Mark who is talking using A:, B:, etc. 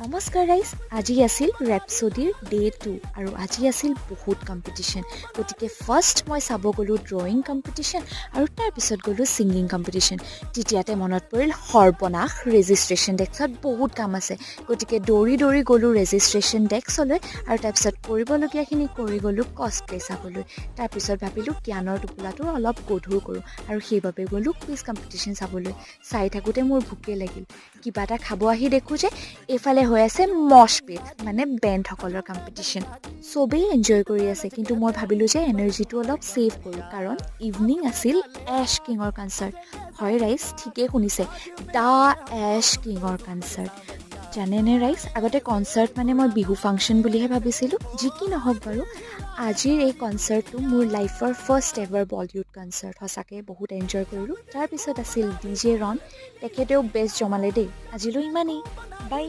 A: নমস্কাৰ গাইজ, আজি আছিল ৰেপছডিৰ ডে 2 আৰু আজি আছিল বহুত কম্পিটিশ্যন। গতিকে ফাৰ্ষ্ট মই চাব গ'লোঁ ড্ৰয়িং কম্পিটিশ্যন আৰু তাৰপিছত গ'লোঁ ছিংগিং কম্পিটিশ্যন। তেতিয়াতে মনত পৰিল সৰ্বনাশ ৰেজিষ্ট্ৰেশ্যন ডেস্কত বহুত কাম আছে। গতিকে দৌৰি গ'লোঁ ৰেজিষ্ট্ৰেশ্যন ডেস্কলৈ আৰু তাৰপিছত কৰিবলগীয়াখিনি কৰি গ'লোঁ কছপ্লে চাবলৈ। তাৰপিছত ভাবিলোঁ জ্ঞানৰ টোপোলাটো অলপ গধুৰ কৰোঁ আৰু সেইবাবে গ'লোঁ কুইজ কম্পিটিশ্যন চাবলৈ। চাই থাকোঁতে মোৰ ভোকে লাগিল। কিবা এটা খাব আহি দেখোঁ যে এইফালে হৈ আছে মছ পিট মানে বেণ্ডসকলৰ কম্পিটিশ্যন। চবেই এনজয় কৰি আছে, কিন্তু মই ভাবিলোঁ যে এনাৰ্জিটো অলপ ছেভ কৰোঁ, কাৰণ ইভিনিং আছিল এছ কিঙৰ কনচাৰ্ট। হয় ৰাইজ, ঠিকেই শুনিছে, দ্য এছ কিঙৰ কনচাৰ্ট। জানেনে ৰাইজ, আগতে কনচাৰ্ট মানে মই বিহু ফাংচন বুলিহে ভাবিছিলোঁ। যি কি নহওক বাৰু, আজিৰ এই কনচাৰ্টটো মোৰ লাইফৰ ফাৰ্ষ্ট এভাৰ বলিউড কনচাৰ্ট। সঁচাকৈ বহুত এনজয় কৰিলোঁ। তাৰপিছত আছিল DJ ৰন, তেখেতেও বেষ্ট জমালে দেই। আজিলৈ ইমানেই, বাই।